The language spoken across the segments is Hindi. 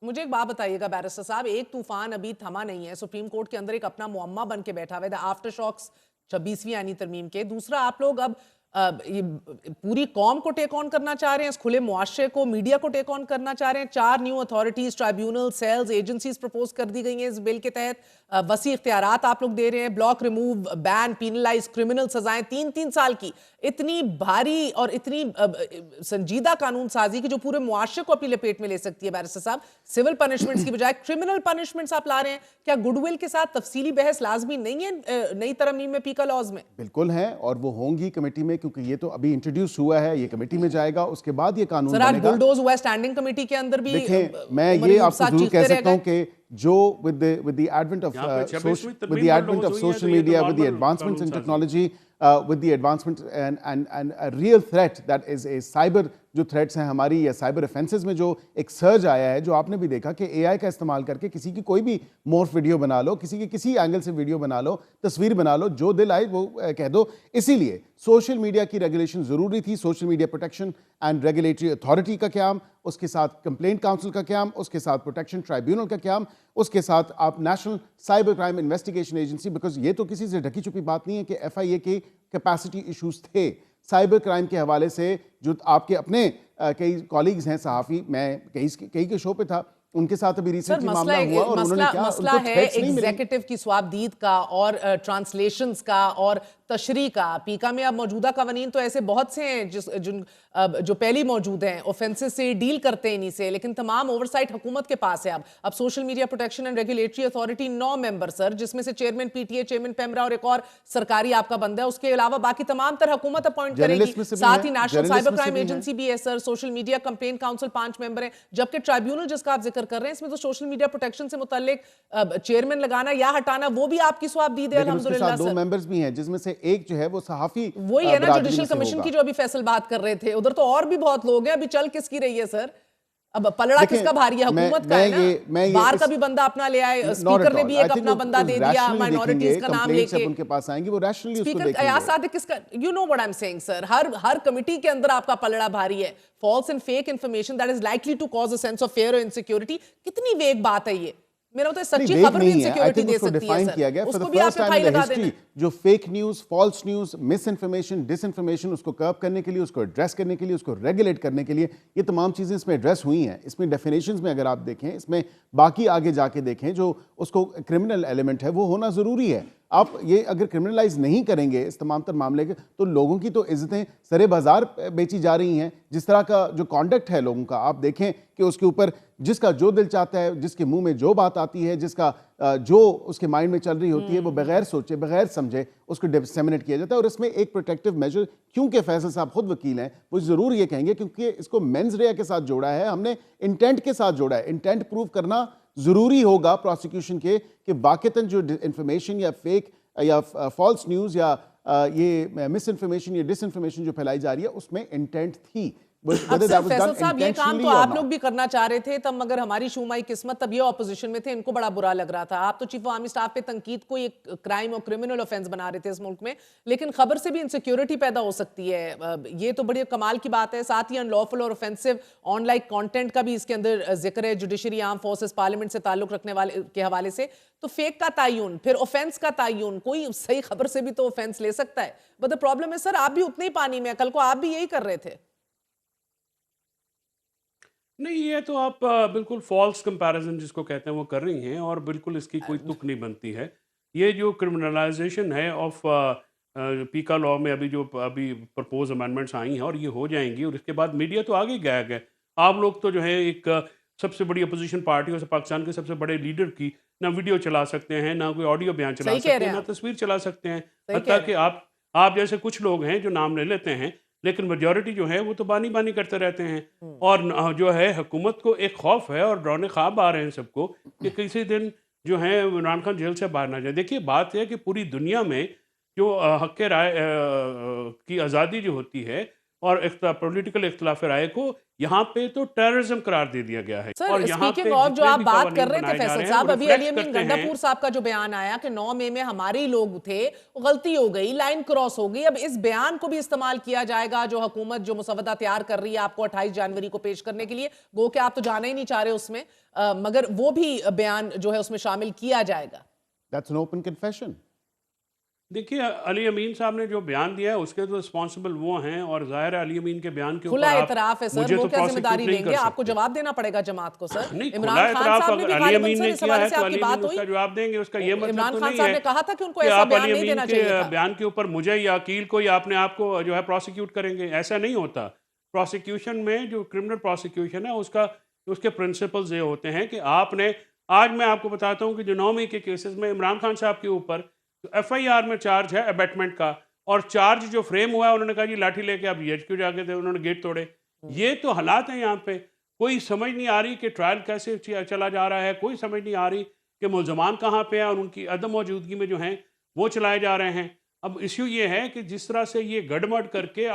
मुझे एक बात बताइएगा बैरिस्टर साहब, एक तूफान अभी थमा नहीं है, सुप्रीम कोर्ट के अंदर एक अपना मुअम्मा बन के बैठा हुआ है, आफ्टर शॉक्स 26वीं आईनी तरमीम के। दूसरा, आप लोग अब ये पूरी कौम को टेक ऑन करना चाह रहे हैं, इस खुले मुआशरे को, मीडिया को टेक ऑन करना चाह रहे हैं। 4 new authorities, tribunal, cells, agencies propose कर दी गई हैं इस बिल के तहत। वसी इख्तियारात आप लोग दे रहे हैं, block remove, ban, penalised, criminal सजाएं 3-3 साल की। इतनी भारी और इतनी संजीदा कानून साजी की जो पूरे मुआशरे को अपनी लपेट में ले सकती है। बैरिस्टर साहब, सिविल पनिशमेंट्स की बजाय क्रिमिनल पनिशमेंट्स आप ला रहे हैं, क्या गुडविल के साथ तफसीली बहस लाजमी नहीं है नई तरमीम में पीका लॉज में? बिल्कुल है, और वो होंगी कमेटी में, क्योंकि ये तो अभी इंट्रोड्यूस हुआ है, ये कमेटी में जाएगा, उसके बाद ये कानून सर आज बनेगा। बुलडोज हुआ है स्टैंडिंग कमेटी के अंदर भी। देखें, मैं ये आपको जरूर कह सकता हूं कि जो with the advent of यहाँ पे 26वीं with तरमीम the पर advent लॉन्च of हुई है, social तो ये तो media, with the normal advancements in कानून साजी है। technology, with the advancement and a real threat that is a cyber, जो थ्रेट्स हैं हमारी या साइबर ऑफेंसेस में जो एक सर्ज आया है, जो आपने भी देखा कि एआई का इस्तेमाल करके किसी की कोई भी मोर्फ वीडियो बना लो, किसी की किसी एंगल से वीडियो बना लो, तस्वीर बना लो, जो दिल आए वो कह दो। इसीलिए सोशल मीडिया की रेगुलेशन जरूरी थी, social media protection and regulatory authority का क्याम, उसके साथ कंप्लेंट काउंसिल का क्याम, उसके साथ प्रोटेक्शन ट्राइब्यूनल का क्याम, उसके साथ आप national cyber crime investigation agency, because ये तो किसी से ढकी छुपी बात नहीं है कि एफआईए के कैपेसिटी इश्यूज थे साइबर क्राइम के हवाले से। जो आपके अपने कई कॉलीग्स हैं सहाफ़ी, मैं कई के शो पे था, उनके साथ अभी रिसेंटली मामला हुआ और उन्होंने क्या, मसला उनको है थ्रेट्स नहीं मिले। एग्जीक्यूटिव की स्वाबदीद का और ट्रांसलेशंस का और तशरी का। पीका में अब मौजूदा कवानीन तो ऐसे बहुत से हैं जो पहली मौजूद हैं, ऑफेंसेस से डील करते हैं इन्हीं से, लेकिन तमाम ओवरसाइट हुकूमत के पास है। अब social media protection and regulatory authority 9 member sir, जिसमें से चेयरमैन पीटीए, चेयरमैन पेमरा और एक और सरकारी आपका बंदा है। उसके अलावा बाकी तमाम तर हुकूमत अपॉइंट करेगी। साथ ही नेशनल साइबर क्राइम एजेंसी भी है sir, social media complaint council 5 member है, जबकि ट्राइब्यूनल जिसका आप जिक्र कर रहे हैं इसमें तो सोशल मीडिया प्रोटेक्शन से मुताल्लिक चेयरमैन लगाना या हटाना वो भी आपकी स्वाबदीद है। अल्हम्दुलिल्लाह दो सर, मेंबर्स भी हैं, जिसमें से एक जो है वो सहाफ़ी वही है ना बिरादरी जुडिशियल में से कमीशन होगा। की जो अभी फैसल बात कर रहे थे, उधर तो और भी बहुत लोग हैं। अभी चल किसकी रही है सर? अब पलड़ा देखिए, किसका भारी है? हुकूमत का है ना। बार का भी बंदा अपना ले आए, स्पीकर ने भी एक अपना बंदा दे दिया माइनॉरिटीज का नाम लेके। उनके पास आएंगे वो रैशनली उसको स्पीकर देखेंगे। अयाज सादिक किसका, you know what I am saying sir, हर कमिटी के अंदर आपका पलड़ा भारी है। False and fake information that is likely to cause a sense of fear और इनसिक्योरिटी। कितनी वेग बात है ये। मेरा मतलब सच्ची वेग खबर भी नहीं है, आई इनसिक्योरिटी थिंक दे उसको सकती है डिफाइन सर, किया गया। फॉर उसको द भी आप फर्स्ट टाइम एफआई इन द लगा देना। हिस्ट्री जो fake news, false news, misinformation, disinformation, उसको कर्ब करने के लिए, उसको एड्रेस करने के लिए, उसको रेगुलेट करने के लिए, ये तमाम चीजें इसमें एड्रेस हुई हैं। इसमें डेफिनेशंस में अगर आप देखें, इसमें बाकी आगे जाके देखें, जो उसको क्रिमिनल एलिमेंट है वो होना जरूरी है। आप ये अगर क्रिमिनलाइज नहीं करेंगे इस तमाम तर मामले के, तो लोगों की तो इज्जतें सरे बाजार बेची जा रही हैं। जिस तरह का जो कॉन्डक्ट है लोगों का, आप देखें कि उसके ऊपर जिसका जो दिल चाहता है, जिसके मुंह में जो बात आती है, जिसका जो उसके माइंड में चल रही होती है, वो बगैर सोचे, बगैर समझे उसको डिसेमिनेट किया जाता है। और इसमें एक प्रोटेक्टिव मेजर, क्योंकि फैसल साहब खुद वकील हैं, वो जरूर ये कहेंगे, क्योंकि इसको मेंस रेया के साथ जोड़ा है, हमने इंटेंट के साथ जोड़ा है। इंटेंट प्रूव करना जरूरी होगा प्रोसिक्यूशन के, कि वाकईतन जो इंफॉर्मेशन या फेक या फॉल्स न्यूज या ये मिस इन्फॉर्मेशन या डिस इन्फॉर्मेशन जो फैलाई जा रही है उसमें इंटेंट थी। अक्सर फैसल साहब ये काम तो आप लोग भी करना चाह रहे थे तब, मगर हमारी शुमाई किस्मत तब ये ऑपोजिशन में थे, इनको बड़ा बुरा लग रहा था। आप तो चीफ ऑफ आर्मी स्टाफ पे तनकीद को एक क्राइम और क्रिमिनल ऑफेंस बना रहे थे इस मुल्क में, लेकिन खबर से भी इनसिक्योरिटी पैदा हो सकती है। ये तो बड़ी कमाल की बात है। साथ ही अनलॉफुल और ऑफेंसिव ऑनलाइन कंटेंट का भी इसके अंदर जिक्र है, जुडिशरी, आर्म फोर्सेस, पार्लियामेंट से ताल्लुक रखने वाले के हवाले से। तो फेक का तयन, फिर ऑफेंस का तयन, कोई सही खबर से भी तो ऑफेंस ले सकता है। बट द प्रॉब्लम है सर, आप भी उतने ही पानी में, कल को आप भी यही कर रहे थे। नहीं, ये तो आप बिल्कुल फॉल्स कंपैरिजन जिसको कहते हैं वो कर रही हैं, और बिल्कुल इसकी कोई तुक नहीं बनती है। ये जो क्रिमिनलाइजेशन है ऑफ पीका लॉ में अभी प्रपोज अमेंडमेंट्स आई हैं और ये हो जाएंगी, और इसके बाद मीडिया तो आगे गया गया। आप लोग तो जो है एक सबसे बड़ी अपोजिशन पार्टी और पाकिस्तान के सबसे बड़े लीडर की ना वीडियो चला सकते हैं, ना कोई ऑडियो बयान चला सही कह सकते रहे हैं, हैं ना आप, तस्वीर चला सकते हैं। सही कह हत्ता रहे कि हैं। आप जैसे कुछ लोग हैं जो नाम ले लेते हैं, लेकिन मेजॉरिटी जो है वो तो बानी बानी करते रहते हैं। और जो है हुकूमत को एक खौफ है और डरौने ख्वाब आ रहे हैं सबको कि किसी दिन जो है इमरान खान जेल से बाहर ना जाए। देखिए, बात यह है कि पूरी दुनिया में जो हक राय की आज़ादी जो होती है, और पॉलिटिकल इख्तिलाफ राय को यहाँ पे तो टेररिज्म करार दे दिया गया है। सर और यहाँ स्पीकिंग पे ऑफ जो जितने आप भी बात कर कवानीन रहे थे बनाए जा फैसल रहे हैं साहब, वो अभी रिफ्लेक्ट अली अमीन करते हैं। गंडापुर साहब का जो बयान आया कि 9 मई में हमारे ही लोग थे, वो गलती हो गई, लाइन क्रॉस हो गई। अब इस बयान को भी इस्तेमाल किया जाएगा जो हुकूमत जो मुसवदा तैयार कर रही है आपको 28 जनवरी को पेश करने के लिए, गो कि आप तो जाना ही नहीं चाह रहे उसमें, मगर वो भी बयान जो है उसमें शामिल किया जाएगा। That's an open confession. देखिए, अली अमीन साहब ने जो बयान दिया है उसके तो रिस्पॉन्सिबल वो हैं, और जाहिर है अली अमीन के बयान के ऊपर खुला आप एतराफ है सर, मुझे वो तो क्या प्रोसिक्यूट जिम्मेदारी नहीं लेंगे? कर आपको सकते। जवाब देना पड़ेगा जमात को सर। नहीं, खुला इमरान खान एतराफ साहब ने अगर भी अली गालिबन अमीन सर ने इस किया हवाले है से तो आपकी अली बात अमीन हुई। उसका जवाब देंगे। उसका ये मतलब इमरान तो खान नहीं साहब है ने कहा था कि उनको कि ऐसा आप बयान अली नहीं अमीन देना के चाहिए था। बयान के ऊपर मुझे या अकील को या अपने आप को जो है प्रोसिक्यूट करेंगे। ऐसा नहीं होता। प्रोसिक्यूशन में जो क्रिमिनल प्रोसिक्यूशन है उसका उसके प्रिंसिपल्स ये होते हैं कि आपने, आज मैं आपको बताता हूँ कि जो 9 मई के केसेस में इमरान खान साहब के ऊपर एफआईआर में चार्ज है अबेटमेंट का, और चार्ज जो फ्रेम हुआ है उन्होंने कहा जी लाठी लेके आप बीएचक्यू जाके थे, उन्होंने गेट तोड़े। ये तो हालात हैं यहाँ पे। कोई समझ नहीं आ रही कि ट्रायल कैसे चला जा रहा है, कोई समझ नहीं आ रही कि मुल्जमान कहाँ पे हैं और उनकी अदम मौजूदगी में जो हैं वो चलाए जा रहे हैं। अब इश्यू ये है कि जिस तरह से ये गड़बड़ करके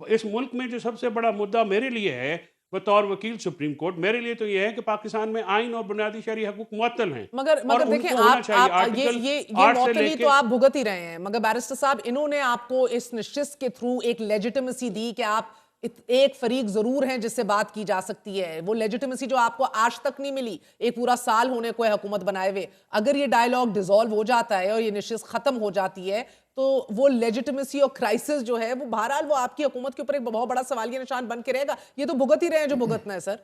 इस मुल्क में जो सबसे बड़ा मुद्दा मेरे लिए है बतौर वकील सुप्रीम कोर्ट, मेरे लिए तो ये है कि पाकिस्तान में आइन और बुनियादी शरई हकूक मुअत्तल हैं मगर और देखें, उनको होना आप चाहिए। ये आर्टिकल ये 8 से मौतली लेके तो आप भुगत ही रहे हैं, मगर बैरिस्टर साहब इन्होंने आपको इस निश्चित के थ्रू एक लेजिटिमेसी दी कि आप एक फरीक जरूर हैं जिससे बात की जा सकती है। वो लेजिटिमेसी जो आपको आज तक नहीं मिली, एक पूरा साल होने को है हुकूमत बनाए हुए। अगर ये डायलॉग डिसॉल्व हो जाता है और ये निश्चित खत्म हो जाती है तो वो लेजिटिमेसी और क्राइसिस जो है वो बहरहाल वो आपकी हुकूमत के ऊपर एक बहुत बड़ा सवालिया निशान बन के रहेगा। ये तो भुगत ही रहे हैं जो भुगतना है सर।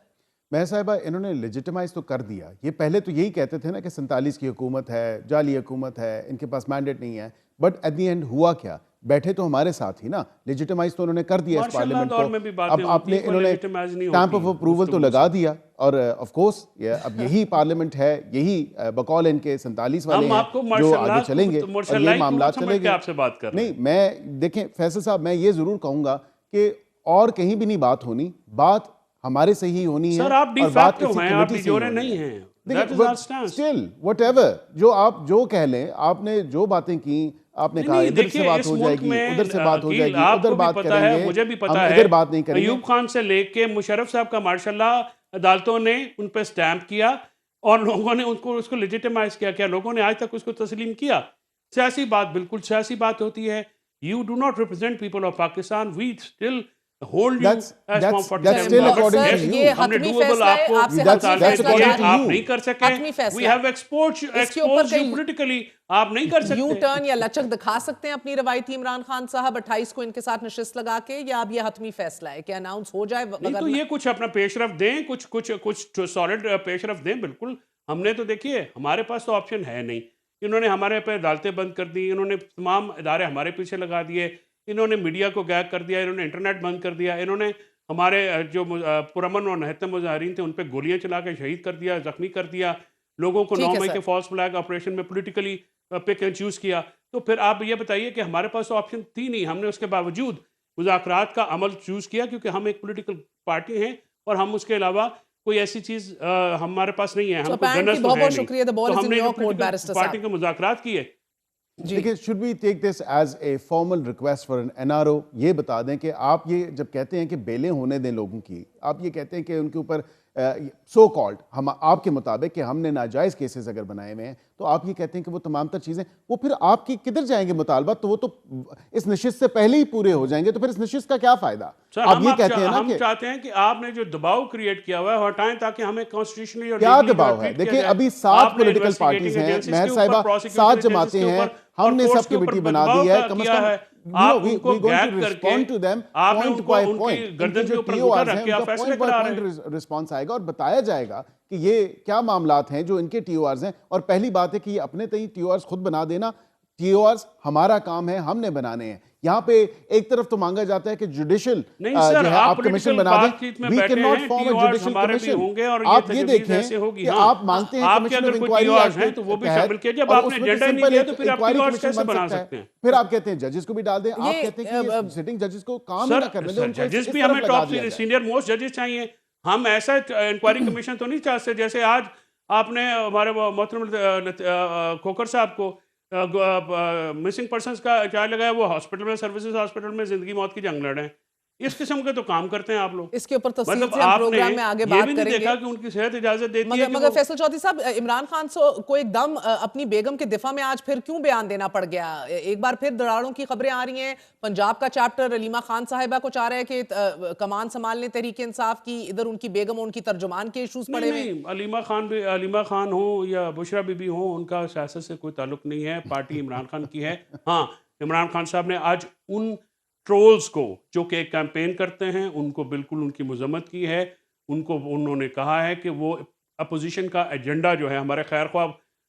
मैं साहिबा, इन्होंने लेजिटिमाइज तो कर दिया। ये पहले तो यही कहते थे ना कि 47 की हुकूमत है, जाली हुकूमत है, इनके पास मैंडेट नहीं है, बट एट द एंड हुआ क्या? बैठे तो हमारे साथ ही ना, लेजिटिमाइज तो उन्होंने कर दिया इस मार्शल पार्लियामेंट दौर में भी को। बातें अब होती आपने हैं, कोई इन्होंने legitimize नहीं स्टैंप होती ऑफ अप्रूवल तो गुफ्तगू लगा से। दिया, और ऑफ कोर्स अब यही पार्लियामेंट है, यही बकौल इनके 47 वाले हम हैं आपको जो मार्शल आगे लॉ चलेंगे को- और मार्शल ये लॉ को मामला समझ के चलेंगे। आपसे बात कर रहे नहीं, मैं देखें फैसल साहब, मैं ये जरूर कहूंगा कि और कहीं भी नहीं बात होनी, बात हमारे से ही होनी है। सर, आप और बात डिफैक्टो किसी हैं, आप कमेटी से ही डिजोरे होनी नहीं है। हैं। That is our stance. Still whatever जो आप जो कह लें, आपने जो बातें की, आपने नहीं, कहा नहीं, इधर देखिए, से बात इस हो मुल्क जाएगी, में, उधर से बात हो अकील, जाएगी, आपको उधर भी बात पता है, करेंगे, मुझे भी पता हम है, इधर बात नहीं करेंगे। अयूब खान से लेके मुशर्रफ साहब का मार्शल लॉ अदालतों ने उन पर स्टैंप किया और लोगों ने उनको उसको लेजिटिमाइज किया। क्या लोगों ने आज तक उसको तस्लीम किया? सियासी बात बिल्कुल सियासी बात होती है। You do not represent people of Pakistan, we still hold you That's- as that's- form that's still according sir, to you. ये हमने हतमी doable फैसला है, आपको आपसे That's- हतमी that's फैसला according जारी- to आप you. नहीं कर सके। हतमी फैसला। वी हैव इसके ऊपर एक्सपोज्ड यू कई पॉलिटिकली, आप नहीं कर यू सकते। टर्न या लचक दिखा सकते हैं अपनी रवायती इमरान खान साहब 28 को इनके साथ नशिस्त लगा के, या अब ये हतमी फैसला है कि अनाउंस हो जाए? नहीं तो ये कुछ अपना पेशरफ दें, कुछ कुछ कुछ सॉलिड पेशरफ दें। बिल्कुल, हमने तो देखिए हमारे पास तो ऑप्शन है नहीं। इन्होंने हमारे पे अदालतें बंद कर दी, इन्होंने तमाम इदारे हमारे पीछे लगा दिए, इन्होंने मीडिया को गैग कर दिया, इन्होंने इंटरनेट बंद कर दिया, इन्होंने हमारे जो पुरअमन और निहत्ते मुजाहिरीन थे उन पर गोलियां चला के शहीद कर दिया, जख्मी कर दिया, लोगों को ठीक 9 है मई सर। के फॉल्स फ्लैग ऑपरेशन में पोलिटिकली पिक एंड चूज किया। तो फिर आप ये बताइए कि हमारे पास तो ऑप्शन थी नहीं, हमने उसके बावजूद मुज़ाकरात का अमल चूज किया क्योंकि हम एक पोलिटिकल पार्टी हैं और हम उसके अलावा कोई ऐसी चीज हमारे पास नहीं है। So हमको apparently गनर्स तो बहुत है बहुत नहीं। शुक्रिया, the ball तो is in हमने your जो court, political Barrister पार्टी साहब। के मुज़ाकरात किए। देखिए, should we take this as a formal request for an NRO? ये बता दें कि आप ये जब कहते हैं कि बेलें होने दें लोगों की, आप ये कहते हैं कि उनके ऊपर सो कॉल्ड हम आपके मुताबिक कि हमने नाजायज केसेस अगर बनाए हुए हैं, तो आप ये कहते हैं कि वो तमाम तर चीजें वो फिर आपकी किधर जाएंगे मुतालबा? तो वो तो इस नशिस्त से पहले ही पूरे हो जाएंगे, तो फिर इस नशिस्त का क्या फायदा? सर, आप हम ये कहते हैं ना हम कि चाहते हैं कि आपने जो दबाव क्रिएट किया हुआ है हटाएं ताकि हमें कॉन्स्टिट्यूशनली और क्या legally दबाव जो है? treat किया देखिए, जाए। अभी 7 आपने पॉलिटिकल investigating पार्टीज हैं, agencies मेहर के साहिबा, ऊपर, prosecuting 7 agencies जमातें के हैं, ऊपर हमने और सब courts के ऊपर कमेटी बना दबाव दी है, का कम से किया कम है। you know, आप we- उनको we're going to गैग करके respond to them आपने point उनको by उनकी point. गर्दन इनके के जो ऊपर TORs अंगूठा हैं, रख के आप उनका फैसले point by करा रहे point हैं। रिस्पॉन्स आएगा और बताया जाएगा कि ये क्या मामलात हैं जो इनके TORs हैं। और पहली बात है कि ये अपने तय TORs खुद बना देना, TORs हमारा काम है, हमने बनाने हैं। यहाँ पे एक तरफ तो मांगा जाता है कि जुडिशियल नहीं सर, जो है आप आप कमीशन political बना दें। बातचीत में We बैठे cannot हैं, form a TORs judicial हमारे भी commission. होंगे और आप ये ये तजवीज़ देखें ऐसे होगी। कि हाँ, आप मांगते हैं आपके कमीशन अगर ऑफ कोई इंक्वायरी TORs हैं तो वो भी शामिल किया। जब आपने एजेंडा ही नहीं दिया तो फिर आप TORs कैसे बना सकते हैं? फिर आप कहते हैं जजेस को भी डाल दें, आप ये, कहते हैं कि सिटिंग जजेस को काम ही ना सर, करने दें, उनको जजेस इस भी तरफ हमें लगा टॉप दिया जाए। सीनियर मोस्ट जजेस चाहिए। हम ऐसा इंक्वायरी कमीशन तो नहीं चाहते जैसे आज आपने हमारे मोहतरम खोकर साहब को मिसिंग पर्सनस का चार्ज लगाया, वो हॉस्पिटल में सर्विसेज हॉस्पिटल में जिंदगी मौत की जंग लड़े हैं। इस किस्म के तो काम करते हैं आप लोग। इसके ऊपर तफसील मतलब से हम आपने प्रोग्राम में आगे ये बात भी नहीं करेंगे। देखा कि उनकी सेहत इजाजत देती है कि मगर वो फैसल चौधरी साहब, इमरान खान को एकदम अपनी बेगम के दिफा में आज फिर क्यों बयान देना पड़ गया? एक बार फिर दरारों की खबरें आ रही हैं। पंजाब का चैप्टर अलीमा खान साहिबा को चाह रहा है कि कमान संभालने तहरीक इंसाफ की, इधर उनकी बेगम, उनकी तर्जुमान के इश्यूज पड़े हुए हैं। नहीं, अलीमा खान हो या बुशरा बीबी हो, उनका सियासत से कोई ताल्लुक नहीं है। पार्टी इमरान खान की है। हाँ, इमरान खान साहब ने आज उन ट्रोल्स को जो कि एक कैंपेन करते हैं, उनको बिल्कुल उनकी मजम्मत की है। उन्होंने कहा है कि वो अपोजिशन का एजेंडा जो है, हमारे खैर ख्वाह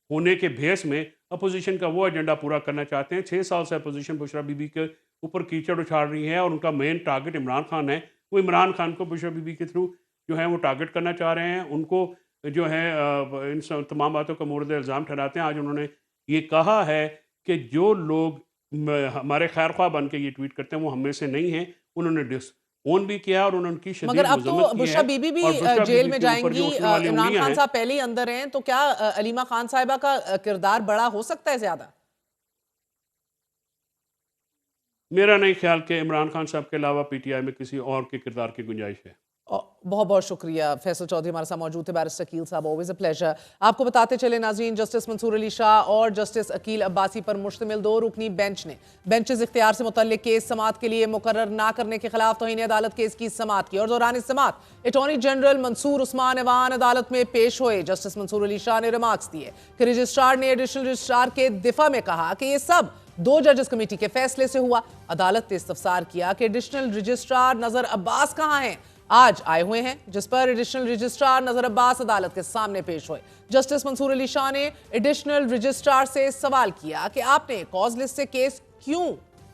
होने के भेस में अपोजिशन का वो एजेंडा पूरा करना चाहते हैं। 6 साल से अपोजिशन बुशरा बीबी के ऊपर कीचड़ उछाल रही है और उनका मेन टारगेट इमरान खान है। वो इमरान खान को बुशरा बीबी के थ्रू जो है वो टारगेट करना चाह रहे हैं। उनको जो है इन तमाम बातों का मोरद इल्ज़ाम ठहराते हैं। आज उन्होंने ये कहा है कि जो लोग हमारे खैर ख्वाह बन के ये ट्वीट करते हैं वो हम में से नहीं हैं। उन्होंने डिसओन भी किया और उन्होंने उनकी शदीद मगर अब मजम्मत तो की बुशरा है। बीबी भी और बुशरा जेल बीबी में के ऊपर जो जाएंगी, उठने वाली इमरान उंगलियां खान हैं, साहब पहले ही अंदर हैं, तो क्या अलीमा खान साहिबा का किरदार बड़ा हो सकता है ज्यादा? मेरा नहीं ख्याल कि इमरान खान साहब के अलावा पीटीआई में किसी और के किरदार की गुंजाइश है। बहुत बहुत शुक्रिया फैसल चौधरी हमारे साथ मौजूद थे। बैरिस्टर अकील साहब, ऑलवेज अ प्लेजर। आपको बताते चले नाज़रीन, जस्टिस मंसूर अली शाह और जस्टिस अकील अब्बासी पर मुश्तमिल 2 रुकनी बेंच ने बेंचेस इख्तियार से मुतल्लिक केस समाअत के लिए मुकर्रर ना करने के खिलाफ तौहीन अदालत केस की समाअत की और दौरान समाअत अटॉर्नी जनरल मंसूर उस्मान अवान अदालत में पेश हुए। जस्टिस मंसूर अली शाह ने रिमार्क्स दिए कि रजिस्ट्रार ने एडिशनल रजिस्ट्रार के दिफा में कहा कि ये सब 2 जजेस कमेटी के फैसले से हुआ। अदालत ने इस्तफसार किया कि एडिशनल रजिस्ट्रार नजर अब्बास कहां हैं। आज आए हुए हैं, जिस पर एडिशनल रजिस्ट्रार नजर अब्बास अदालत के सामने पेश हुए। जस्टिस मंसूर अली शाह ने एडिशनल रजिस्ट्रार से सवाल किया कि आपने कॉज लिस्ट से केस क्यों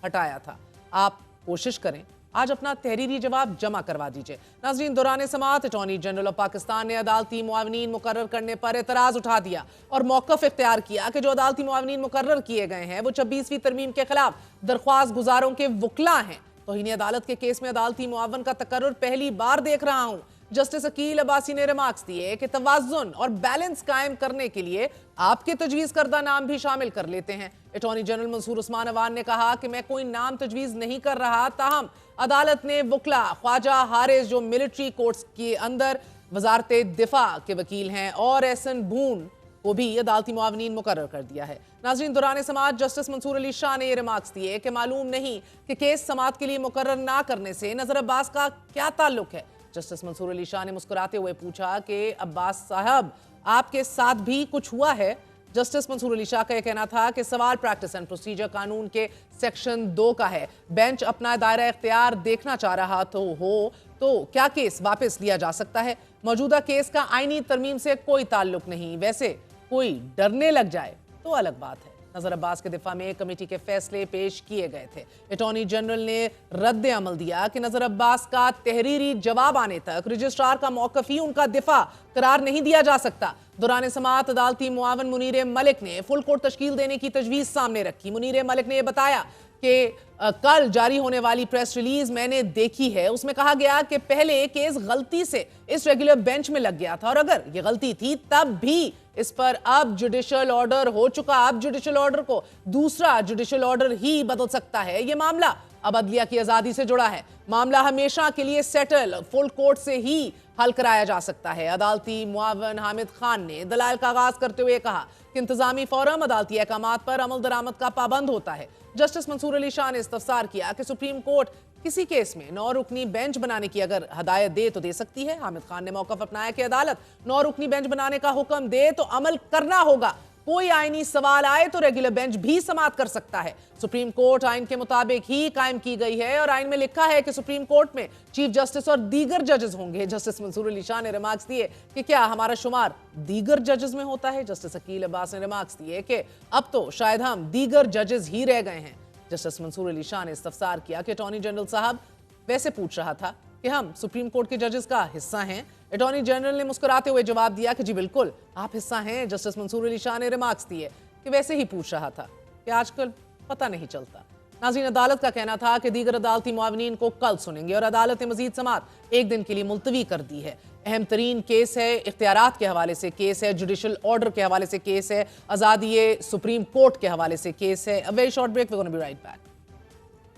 हटाया था। आप कोशिश करें, आज अपना तहरीरी जवाब जमा करवा दीजिए। नाज़रीन, दौरान समाअत अटॉर्नी जनरल ऑफ पाकिस्तान ने अदालती मुआवनीन मुकर्रर करने पर एतराज उठा दिया और मौक़िफ़ इख्तियार किया कि जो अदालती मुआवनीन मुकर्रर किए गए हैं वो 26वीं तरमीम के खिलाफ दरख्वास्त गुजारों के वकला हैं। तौहीन अदालत के केस में अदालती मुआवन का तकर्रुर पहली बार देख रहा हूं। जस्टिस अकील अब्बासी ने रिमार्क्स दिए कि तवाज़ुन और बैलेंस कायम करने के लिए आपके तजवीज़ करदा नाम भी शामिल कर लेते हैं। अटॉर्नी जनरल मंसूर उस्मान अवान ने कहा कि मैं कोई नाम तजवीज़ नहीं कर रहा, ताहम अदालत ने वकला ख्वाजा हारिस जो मिलिट्री कोर्ट्स के अंदर वजारत दिफा के वकील हैं और एहसन बून को भी अदालती मुआवनीन मुकर्रर कर दिया है। नाज़रीन, दौरान समाअत जस्टिस मंसूर अली शाह ने ये रिमार्क्स दिए कि मालूम नहीं कि केस समाअत के लिए मुकर्रर ना करने से नजर अब्बास का क्या ताल्लुक है। जस्टिस मंसूर अली शाह ने मुस्कुराते हुए पूछा कि अब्बास साहब, आपके साथ भी कुछ हुआ है? जस्टिस मंसूर अली शाह का यह कहना था कि सवाल प्रैक्टिस एंड प्रोसीजर कानून के सेक्शन 2 का है। बेंच अपना दायरा इख्तियार देखना चाह रहा तो क्या केस वापस लिया जा सकता है? मौजूदा केस का आईनी तरमीम से कोई ताल्लुक नहीं। वैसे कोई डरने लग जाए तो अलग बात है। नजर अब्बास के दिफा में कमेटी के फैसले पेश किए गए थे। अटॉर्नी जनरल ने रद्द अमल दिया कि नजर अब्बास का तहरीरी जवाब आने तक रजिस्ट्रार का मौक़िफ़ ही उनका दिफा करार नहीं दिया जा सकता। दौरान समाअत अदालती मुआवन मुनीर मलिक ने फुल कोर्ट तश्कील देने की तजवीज़ सामने रखी। मुनीर मलिक ने यह बताया कि कल जारी होने वाली प्रेस रिलीज मैंने देखी है, उसमें कहा गया कि पहले केस गलती से इस रेगुलर बेंच में लग गया था और अगर ये गलती थी तब भी इस पर अब जुडिशियल ऑर्डर हो चुका। अब जुडिशियल ऑर्डर को दूसरा जुडिशियल ऑर्डर ही बदल सकता है। ये मामला अब अदलिया की आजादी से जुड़ा है। मामला हमेशा के लिए सेटल फुल कोर्ट से ही हल कराया जा सकता है। अदालती मुआवन हामिद खान ने दलाइल का आगाज करते हुए कहा कि इंतजामी फोरम अदालती अहकामात पर अमल दरामद का पाबंद होता है। जस्टिस मंसूर अली शाह ने इस्तफसार किया कि सुप्रीम कोर्ट किसी केस में 9 रुकनी बेंच बनाने की अगर हदायत दे तो दे सकती है। हामिद खान ने मौक़िफ़ अपनाया कि अदालत 9 रुकनी बेंच बनाने का हुक्म दे तो अमल करना होगा। कोई आईनी सवाल आए तो रेगुलर बेंच भी समाअत कर सकता है। सुप्रीम कोर्ट आइन के मुताबिक ही कायम की गई है और आइन में लिखा है कि सुप्रीम कोर्ट में चीफ जस्टिस और दीगर जजेस होंगे। जस्टिस मंसूर अली शाह ने रिमार्क्स दिए कि क्या हमारा शुमार दीगर जजेस में होता है। जस्टिस अकील अब्बास ने रिमार्क्स दिए कि अब तो शायद हम दीगर जजेस ही रह गए हैं। जस्टिस मंसूर अली शाह ने इस्तफसार किया कि अटॉर्नी जनरल साहब वैसे पूछ रहा था कि हम सुप्रीम कोर्ट के जजेस का हिस्सा हैं। अटॉर्नी जनरल ने मुस्कुराते हुए जवाब दिया कि जी बिल्कुल, आप हिस्सा हैं। जस्टिस मंसूर अली शाह ने रिमार्क्स दिए कि वैसे ही पूछ रहा था कि आजकल पता नहीं चलता। नाज़रीन, अदालत का कहना था कि दीगर अदालती मुआवनीन को कल सुनेंगे और अदालत ने मजीद समाअत 1 दिन के लिए मुलतवी कर दी है। अहम तरीन केस है, इख्तियारात के हवाले से केस है, जुडिशियल ऑर्डर के हवाले से केस है, आज़ादी सुप्रीम कोर्ट के हवाले से केस है। A very short break, we gonna be right back.